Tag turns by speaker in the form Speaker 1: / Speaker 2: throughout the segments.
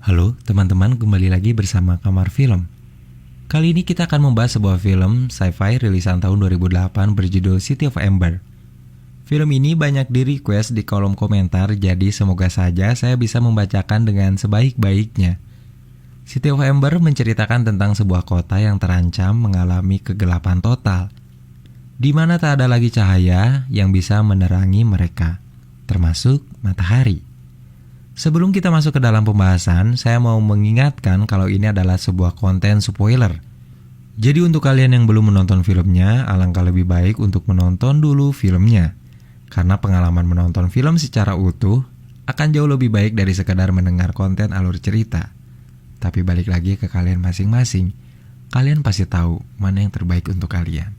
Speaker 1: Halo teman-teman, kembali lagi bersama Kamar Film. Kali ini kita akan membahas sebuah film sci-fi rilisan tahun 2008 berjudul City of Ember. Film ini banyak di-request di kolom komentar, jadi semoga saja saya bisa membacakan dengan sebaik-baiknya. City of Ember menceritakan tentang sebuah kota yang terancam mengalami kegelapan total, di mana tak ada lagi cahaya yang bisa menerangi mereka, termasuk matahari. Sebelum kita masuk ke dalam pembahasan, saya mau mengingatkan kalau ini adalah sebuah konten spoiler. Jadi untuk kalian yang belum menonton filmnya, alangkah lebih baik untuk menonton dulu filmnya. Karena pengalaman menonton film secara utuh akan jauh lebih baik dari sekadar mendengar konten alur cerita. Tapi balik lagi ke kalian masing-masing, kalian pasti tahu mana yang terbaik untuk kalian.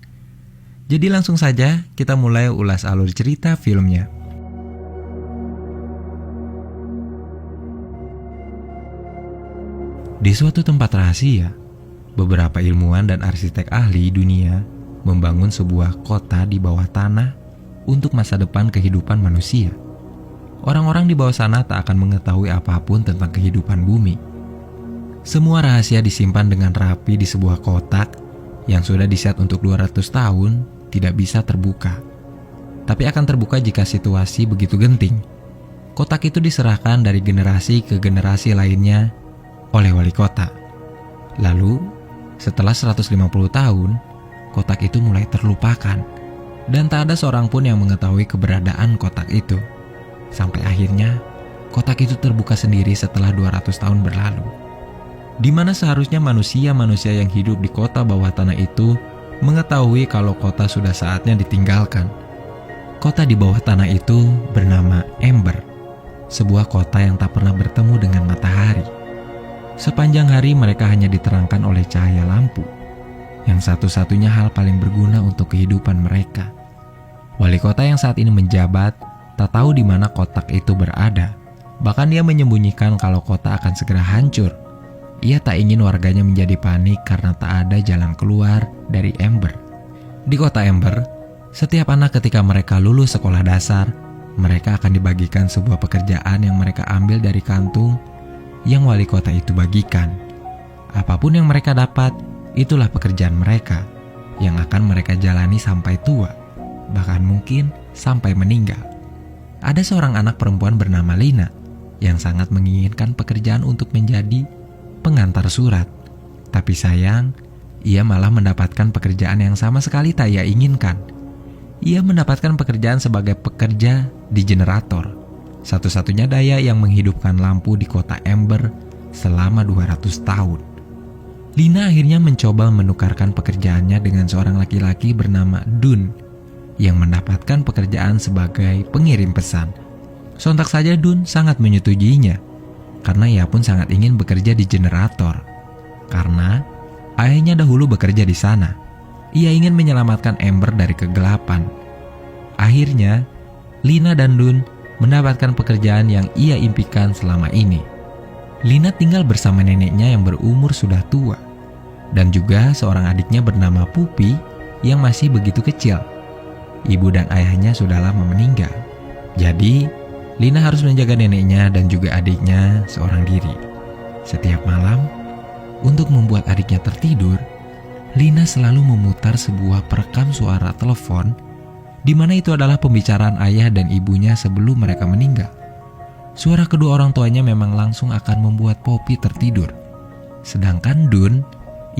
Speaker 1: Jadi langsung saja kita mulai ulas alur cerita filmnya. Di suatu tempat rahasia, beberapa ilmuwan dan arsitek ahli dunia membangun sebuah kota di bawah tanah untuk masa depan kehidupan manusia. Orang-orang di bawah sana tak akan mengetahui apapun tentang kehidupan bumi. Semua rahasia disimpan dengan rapi di sebuah kotak yang sudah diset untuk 200 tahun, tidak bisa terbuka. Tapi akan terbuka jika situasi begitu genting. Kotak itu diserahkan dari generasi ke generasi lainnya oleh wali kota. Lalu, setelah 150 tahun, kotak itu mulai terlupakan dan tak ada seorang pun yang mengetahui keberadaan kotak itu. Sampai akhirnya, kotak itu terbuka sendiri setelah 200 tahun berlalu. Di mana seharusnya manusia-manusia yang hidup di kota bawah tanah itu mengetahui kalau kota sudah saatnya ditinggalkan. Kota di bawah tanah itu bernama Ember, sebuah kota yang tak pernah bertemu dengan matahari. Sepanjang hari mereka hanya diterangkan oleh cahaya lampu, yang satu-satunya hal paling berguna untuk kehidupan mereka. Wali kota yang saat ini menjabat tak tahu di mana kotak itu berada. Bahkan dia menyembunyikan kalau kota akan segera hancur. Ia tak ingin warganya menjadi panik karena tak ada jalan keluar dari Ember. Di kota Ember, setiap anak ketika mereka lulus sekolah dasar, mereka akan dibagikan sebuah pekerjaan yang mereka ambil dari kantung yang wali kota itu bagikan. Apapun yang mereka dapat, itulah pekerjaan mereka yang akan mereka jalani sampai tua, bahkan mungkin sampai meninggal. Ada seorang anak perempuan bernama Lina yang sangat menginginkan pekerjaan untuk menjadi pengantar surat. Tapi sayang, ia malah mendapatkan pekerjaan yang sama sekali tak ia inginkan. Ia mendapatkan pekerjaan sebagai pekerja di generator, satu-satunya daya yang menghidupkan lampu di kota Ember selama 200 tahun. Lina akhirnya mencoba menukarkan pekerjaannya dengan seorang laki-laki bernama Dun yang mendapatkan pekerjaan sebagai pengirim pesan. Sontak saja Dun sangat menyetujuinya karena ia pun sangat ingin bekerja di generator. Karena ayahnya dahulu bekerja di sana, ia ingin menyelamatkan Ember dari kegelapan. Akhirnya, Lina dan Dun mendapatkan pekerjaan yang ia impikan selama ini. Lina tinggal bersama neneknya yang berumur sudah tua, dan juga seorang adiknya bernama Pupi yang masih begitu kecil. Ibu dan ayahnya sudah lama meninggal. Jadi, Lina harus menjaga neneknya dan juga adiknya seorang diri. Setiap malam, untuk membuat adiknya tertidur, Lina selalu memutar sebuah perekam suara telepon di mana itu adalah pembicaraan ayah dan ibunya sebelum mereka meninggal. Suara kedua orang tuanya memang langsung akan membuat Poppy tertidur. Sedangkan Dun,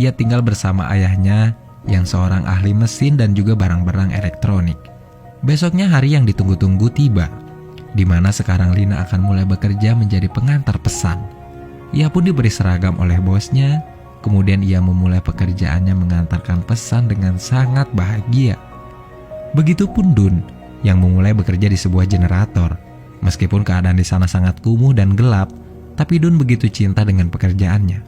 Speaker 1: ia tinggal bersama ayahnya yang seorang ahli mesin dan juga barang-barang elektronik. Besoknya hari yang ditunggu-tunggu tiba, di mana sekarang Lina akan mulai bekerja menjadi pengantar pesan. Ia pun diberi seragam oleh bosnya, kemudian ia memulai pekerjaannya mengantarkan pesan dengan sangat bahagia. Begitupun Dun yang memulai bekerja di sebuah generator. Meskipun keadaan di sana sangat kumuh dan gelap, tapi Dun begitu cinta dengan pekerjaannya.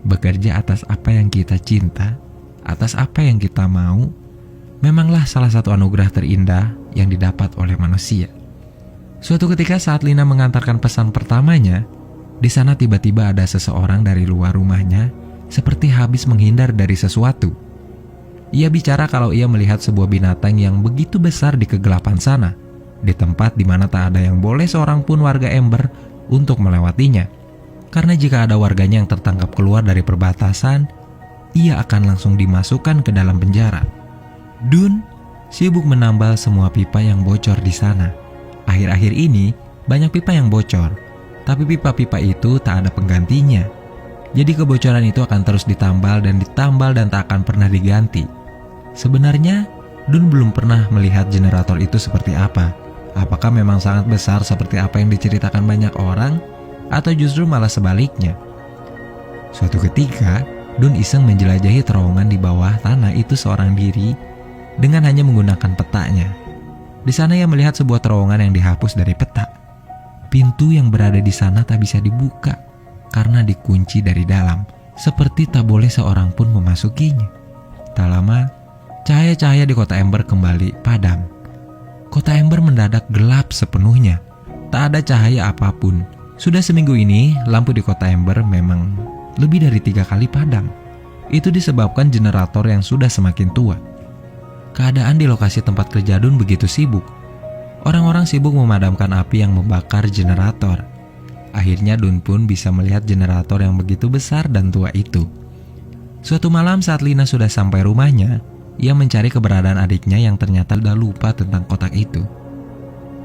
Speaker 1: Bekerja atas apa yang kita cinta, atas apa yang kita mau, memanglah salah satu anugerah terindah yang didapat oleh manusia. Suatu ketika saat Lina mengantarkan pesan pertamanya, di sana tiba-tiba ada seseorang dari luar rumahnya seperti habis menghindar dari sesuatu. Ia bicara kalau ia melihat sebuah binatang yang begitu besar di kegelapan sana, di tempat di mana tak ada yang boleh seorang pun warga Ember untuk melewatinya. Karena jika ada warganya yang tertangkap keluar dari perbatasan, ia akan langsung dimasukkan ke dalam penjara. Dun sibuk menambal semua pipa yang bocor di sana. Akhir-akhir ini banyak pipa yang bocor, tapi pipa-pipa itu tak ada penggantinya. Jadi kebocoran itu akan terus ditambal dan tak akan pernah diganti. Sebenarnya Dun belum pernah melihat generator itu seperti apa. Apakah memang sangat besar seperti apa yang diceritakan banyak orang, atau justru malah sebaliknya? Suatu ketika, Dun iseng menjelajahi terowongan di bawah tanah itu seorang diri dengan hanya menggunakan petanya. Di sana ia melihat sebuah terowongan yang dihapus dari peta. Pintu yang berada di sana tak bisa dibuka karena dikunci dari dalam, seperti tak boleh seorang pun memasukinya. Tak lama, cahaya-cahaya di kota Ember kembali padam. Kota Ember mendadak gelap sepenuhnya. Tak ada cahaya apapun. Sudah seminggu ini, lampu di kota Ember memang lebih dari 3 kali padam. Itu disebabkan generator yang sudah semakin tua. Keadaan di lokasi tempat kerja Dun begitu sibuk. Orang-orang sibuk memadamkan api yang membakar generator. Akhirnya Dun pun bisa melihat generator yang begitu besar dan tua itu. Suatu malam saat Lina sudah sampai rumahnya, ia mencari keberadaan adiknya yang ternyata sudah lupa tentang kotak itu.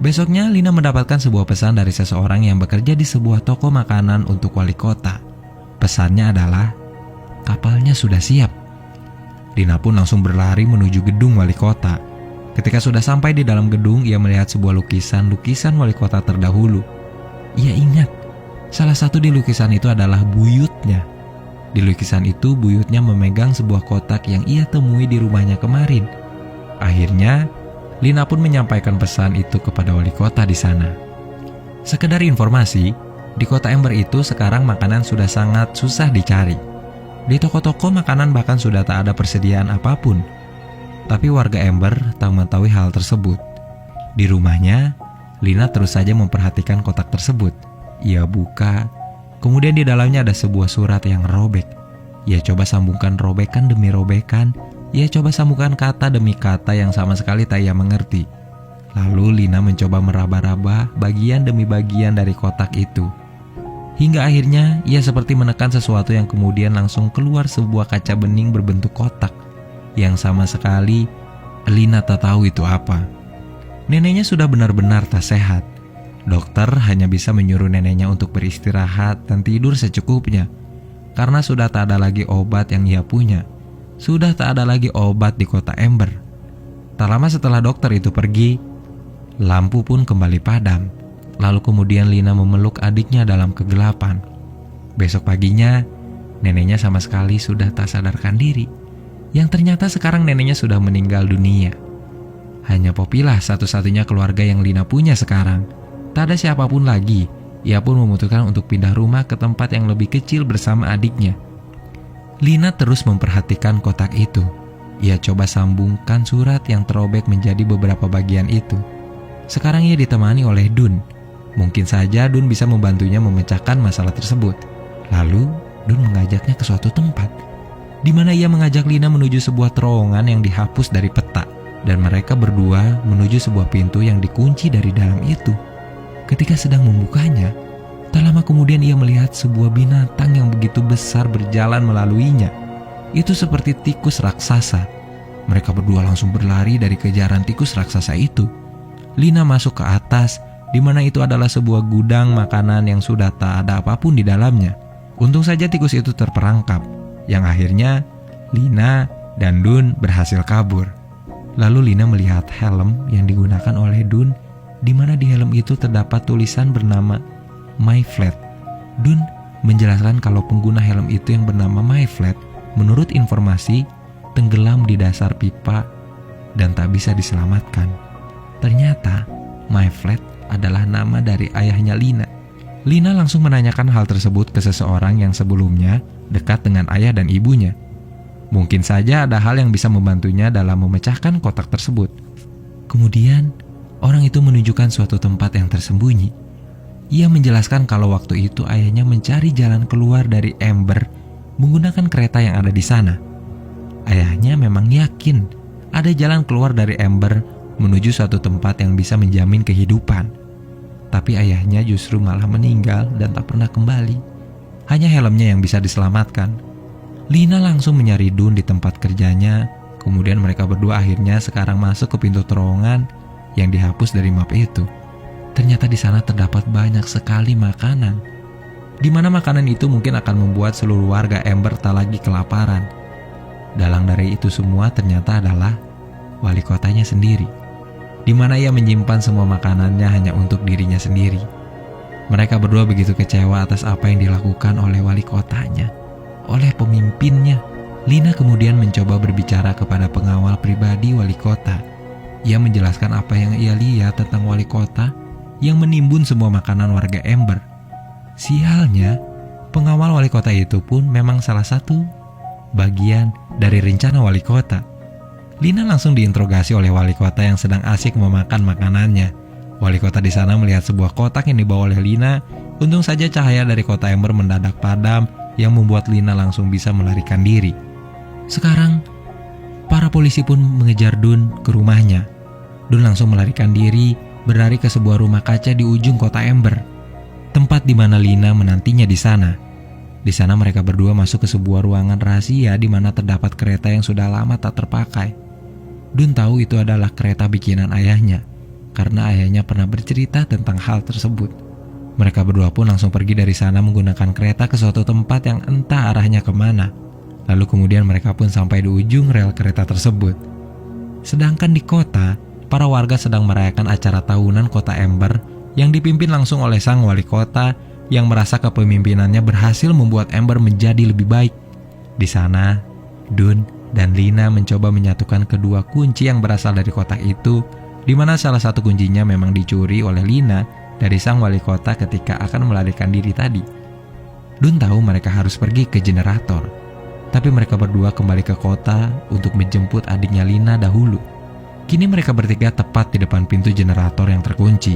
Speaker 1: Besoknya Lina mendapatkan sebuah pesan dari seseorang yang bekerja di sebuah toko makanan untuk wali kota. Pesannya adalah, kapalnya sudah siap. Lina pun langsung berlari menuju gedung wali kota. Ketika sudah sampai di dalam gedung, ia melihat sebuah lukisan wali kota terdahulu. Ia ingat, salah satu di lukisan itu adalah buyutnya. Di lukisan itu, buyutnya memegang sebuah kotak yang ia temui di rumahnya kemarin. Akhirnya, Lina pun menyampaikan pesan itu kepada wali kota di sana. Sekedar informasi, di kota Ember itu sekarang makanan sudah sangat susah dicari. Di toko-toko makanan bahkan sudah tak ada persediaan apapun. Tapi warga Ember tak mengetahui hal tersebut. Di rumahnya, Lina terus saja memperhatikan kotak tersebut. Ia buka, kemudian di dalamnya ada sebuah surat yang robek. Ia coba sambungkan robekan demi robekan. Ia coba sambungkan kata demi kata yang sama sekali tak ia mengerti. Lalu Lina mencoba meraba-raba bagian demi bagian dari kotak itu. Hingga akhirnya ia seperti menekan sesuatu yang kemudian langsung keluar sebuah kaca bening berbentuk kotak. Yang sama sekali Lina tak tahu itu apa. Neneknya sudah benar-benar tak sehat. Dokter hanya bisa menyuruh neneknya untuk beristirahat dan tidur secukupnya. Karena sudah tak ada lagi obat yang ia punya. Sudah tak ada lagi obat di kota Ember. Tak lama setelah dokter itu pergi, lampu pun kembali padam. Lalu kemudian Lina memeluk adiknya dalam kegelapan. Besok paginya, neneknya sama sekali sudah tak sadarkan diri. Yang ternyata sekarang neneknya sudah meninggal dunia. Hanya Popilah satu-satunya keluarga yang Lina punya sekarang. Tak ada siapapun lagi. Ia pun memutuskan untuk pindah rumah ke tempat yang lebih kecil bersama adiknya. Lina terus memperhatikan kotak itu. Ia coba sambungkan surat yang terobek menjadi beberapa bagian itu. Sekarang ia ditemani oleh Dun. Mungkin saja Dun bisa membantunya memecahkan masalah tersebut. Lalu Dun mengajaknya ke suatu tempat, di mana ia mengajak Lina menuju sebuah terowongan yang dihapus dari peta. Dan mereka berdua menuju sebuah pintu yang dikunci dari dalam itu. Ketika sedang membukanya, tak lama kemudian ia melihat sebuah binatang yang begitu besar berjalan melaluinya. Itu seperti tikus raksasa. Mereka berdua langsung berlari dari kejaran tikus raksasa itu. Lina masuk ke atas, di mana itu adalah sebuah gudang makanan yang sudah tak ada apapun di dalamnya. Untung saja tikus itu terperangkap, yang akhirnya Lina dan Dun berhasil kabur. Lalu Lina melihat helm yang digunakan oleh Dun, di mana di helm itu terdapat tulisan bernama My Flat. Dun menjelaskan kalau pengguna helm itu yang bernama My Flat, menurut informasi, tenggelam di dasar pipa dan tak bisa diselamatkan. Ternyata My Flat adalah nama dari ayahnya Lina. Lina langsung menanyakan hal tersebut ke seseorang yang sebelumnya dekat dengan ayah dan ibunya. Mungkin saja ada hal yang bisa membantunya dalam memecahkan kotak tersebut. Kemudian, orang itu menunjukkan suatu tempat yang tersembunyi. Ia menjelaskan kalau waktu itu ayahnya mencari jalan keluar dari Ember menggunakan kereta yang ada di sana. Ayahnya memang yakin ada jalan keluar dari Ember menuju suatu tempat yang bisa menjamin kehidupan. Tapi ayahnya justru malah meninggal dan tak pernah kembali. hanya helmnya yang bisa diselamatkan. Lina langsung mencari Dun di tempat kerjanya. Kemudian mereka berdua akhirnya sekarang masuk ke pintu terowongan yang dihapus dari map itu. Ternyata di sana terdapat banyak sekali makanan, di mana makanan itu mungkin akan membuat seluruh warga Ember tak lagi kelaparan. Dalang dari itu semua ternyata adalah wali kotanya sendiri, di mana ia menyimpan semua makanannya hanya untuk dirinya sendiri. Mereka berdua begitu kecewa atas apa yang dilakukan oleh wali kotanya, oleh pemimpinnya. Lina kemudian mencoba berbicara kepada pengawal pribadi wali kota. Ia menjelaskan apa yang ia lihat tentang wali kota yang menimbun semua makanan warga Ember. Sialnya, pengawal wali kota itu pun memang salah satu bagian dari rencana wali kota. Lina langsung diinterogasi oleh wali kota yang sedang asik memakan makanannya. Wali kota di sana melihat sebuah kotak yang dibawa oleh Lina. Untung saja cahaya dari kota Ember mendadak padam yang membuat Lina langsung bisa melarikan diri. Sekarang, para polisi pun mengejar Dun ke rumahnya. Dun langsung melarikan diri, berlari ke sebuah rumah kaca di ujung kota Ember, tempat di mana Lina menantinya di sana. Di sana mereka berdua masuk ke sebuah ruangan rahasia di mana terdapat kereta yang sudah lama tak terpakai. Dun tahu itu adalah kereta bikinan ayahnya, karena ayahnya pernah bercerita tentang hal tersebut. Mereka berdua pun langsung pergi dari sana menggunakan kereta ke suatu tempat yang entah arahnya kemana. Lalu kemudian mereka pun sampai di ujung rel kereta tersebut. Sedangkan di kota, para warga sedang merayakan acara tahunan kota Ember yang dipimpin langsung oleh sang wali kota yang merasa kepemimpinannya berhasil membuat Ember menjadi lebih baik. Di sana, Dun dan Lina mencoba menyatukan kedua kunci yang berasal dari kotak itu, di mana salah satu kuncinya memang dicuri oleh Lina dari sang wali kota ketika akan melarikan diri tadi. Dun tahu mereka harus pergi ke generator, tapi mereka berdua kembali ke kota untuk menjemput adiknya Lina dahulu. Kini mereka bertiga tepat di depan pintu generator yang terkunci.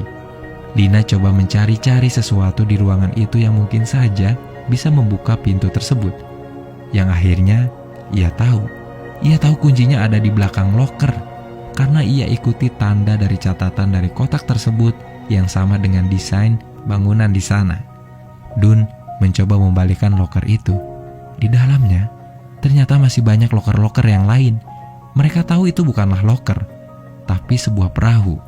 Speaker 1: Lina coba mencari-cari sesuatu di ruangan itu yang mungkin saja bisa membuka pintu tersebut. Yang akhirnya ia tahu kuncinya ada di belakang loker, karena ia ikuti tanda dari catatan dari kotak tersebut yang sama dengan desain bangunan di sana. Dun mencoba membalikan loker itu. Di dalamnya ternyata masih banyak loker-loker yang lain. Mereka tahu itu bukanlah loker, tapi sebuah perahu.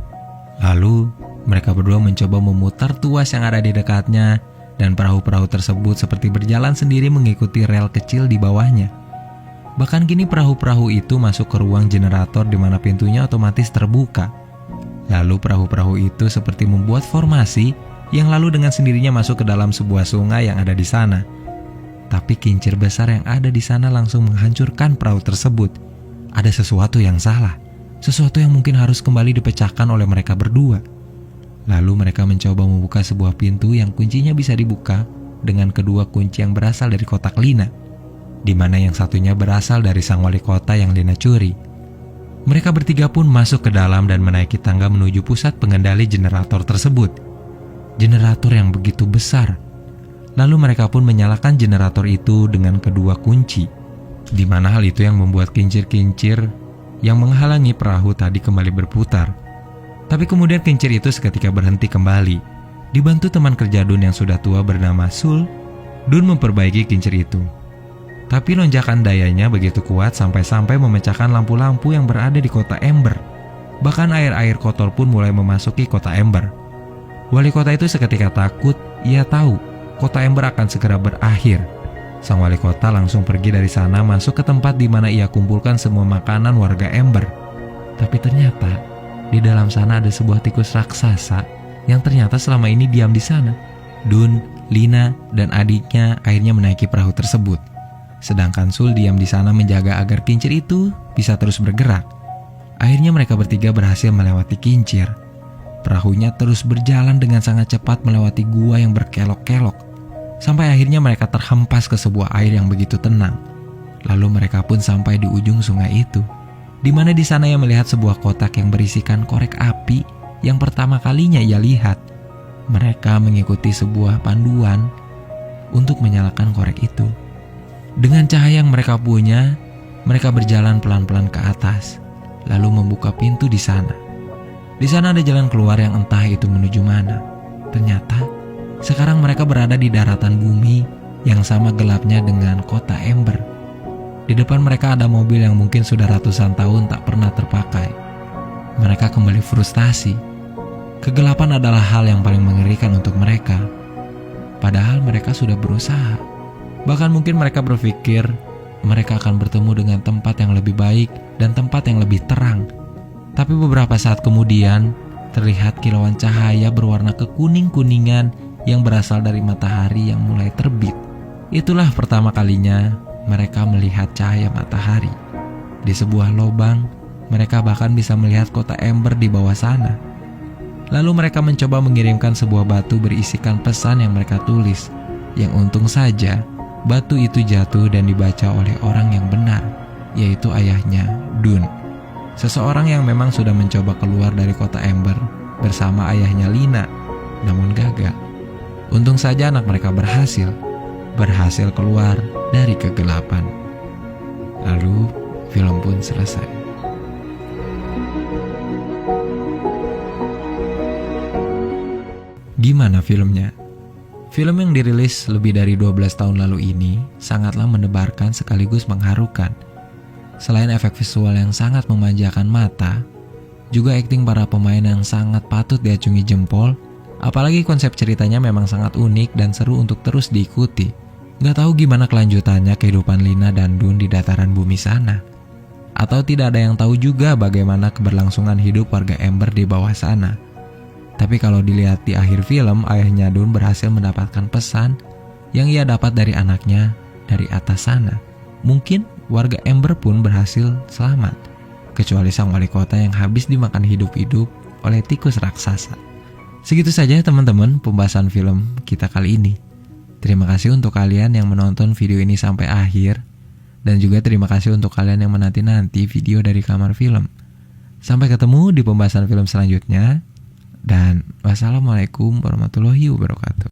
Speaker 1: Lalu mereka berdua mencoba memutar tuas yang ada di dekatnya, dan perahu-perahu tersebut seperti berjalan sendiri mengikuti rel kecil di bawahnya. Bahkan kini perahu-perahu itu masuk ke ruang generator di mana pintunya otomatis terbuka. Lalu perahu-perahu itu seperti membuat formasi yang lalu dengan sendirinya masuk ke dalam sebuah sungai yang ada di sana. Tapi kincir besar yang ada di sana langsung menghancurkan perahu tersebut. Ada sesuatu yang salah, sesuatu yang mungkin harus kembali dipecahkan oleh mereka berdua. Lalu mereka mencoba membuka sebuah pintu yang kuncinya bisa dibuka dengan kedua kunci yang berasal dari kotak Lina, di mana yang satunya berasal dari sang wali kota yang Lina curi. Mereka bertiga pun masuk ke dalam dan menaiki tangga menuju pusat pengendali generator tersebut. Generator yang begitu besar. Lalu mereka pun menyalakan generator itu dengan kedua kunci, di mana hal itu yang membuat kincir-kincir yang menghalangi perahu tadi kembali berputar. Tapi kemudian kincir itu seketika berhenti kembali. Dibantu teman kerja Dun yang sudah tua bernama Sul, Dun memperbaiki kincir itu. Tapi lonjakan dayanya begitu kuat sampai-sampai memecahkan lampu-lampu yang berada di kota Ember. Bahkan air-air kotor pun mulai memasuki kota Ember. Wali kota itu seketika takut. Ia tahu kota Ember akan segera berakhir. Sang wali kota langsung pergi dari sana masuk ke tempat di mana ia kumpulkan semua makanan warga Ember. Tapi ternyata di dalam sana ada sebuah tikus raksasa yang ternyata selama ini diam di sana. Dun, Lina, dan adiknya akhirnya menaiki perahu tersebut. Sedangkan Sul diam di sana menjaga agar kincir itu bisa terus bergerak. Akhirnya mereka bertiga berhasil melewati kincir. Perahunya terus berjalan dengan sangat cepat melewati gua yang berkelok-kelok. Sampai akhirnya mereka terhempas ke sebuah air yang begitu tenang. Lalu mereka pun sampai di ujung sungai itu, di mana di sana ia melihat sebuah kotak yang berisikan korek api yang pertama kalinya ia lihat. Mereka mengikuti sebuah panduan untuk menyalakan korek itu. Dengan cahaya yang mereka punya, mereka berjalan pelan-pelan ke atas, lalu membuka pintu di sana. Di sana ada jalan keluar yang entah itu menuju mana. Ternyata, sekarang mereka berada di daratan bumi yang sama gelapnya dengan kota Ember. Di depan mereka ada mobil yang mungkin sudah ratusan tahun tak pernah terpakai. Mereka kembali frustasi. Kegelapan adalah hal yang paling mengerikan untuk mereka. Padahal mereka sudah berusaha. Bahkan mungkin mereka berpikir mereka akan bertemu dengan tempat yang lebih baik dan tempat yang lebih terang. Tapi beberapa saat kemudian, terlihat kilauan cahaya berwarna kekuning-kuningan yang berasal dari matahari yang mulai terbit. Itulah pertama kalinya mereka melihat cahaya matahari. Di sebuah lubang, mereka bahkan bisa melihat kota Ember di bawah sana. Lalu mereka mencoba mengirimkan sebuah batu berisikan pesan yang mereka tulis. Yang untung saja, batu itu jatuh dan dibaca oleh orang yang benar, yaitu ayahnya, Dun. Seseorang yang memang sudah mencoba keluar dari kota Ember bersama ayahnya Lina, namun gagal. Untung saja anak mereka berhasil keluar dari kegelapan. Lalu film pun selesai. Gimana filmnya? Film yang dirilis lebih dari 12 tahun lalu ini sangatlah mendebarkan sekaligus mengharukan. Selain efek visual yang sangat memanjakan mata, juga akting para pemain yang sangat patut diacungi jempol. Apalagi konsep ceritanya memang sangat unik dan seru untuk terus diikuti. Gak tahu gimana kelanjutannya kehidupan Lina dan Dun di dataran bumi sana. Atau tidak ada yang tahu juga bagaimana keberlangsungan hidup warga Ember di bawah sana. Tapi kalau dilihat di akhir film, ayahnya Dun berhasil mendapatkan pesan yang ia dapat dari anaknya dari atas sana. Mungkin warga Ember pun berhasil selamat, kecuali sang wali kota yang habis dimakan hidup-hidup oleh tikus raksasa. Segitu saja teman-teman pembahasan film kita kali ini. Terima kasih untuk kalian yang menonton video ini sampai akhir. Dan juga terima kasih untuk kalian yang menanti-nanti video dari Kamar Film. Sampai ketemu di pembahasan film selanjutnya. Dan wassalamualaikum warahmatullahi wabarakatuh.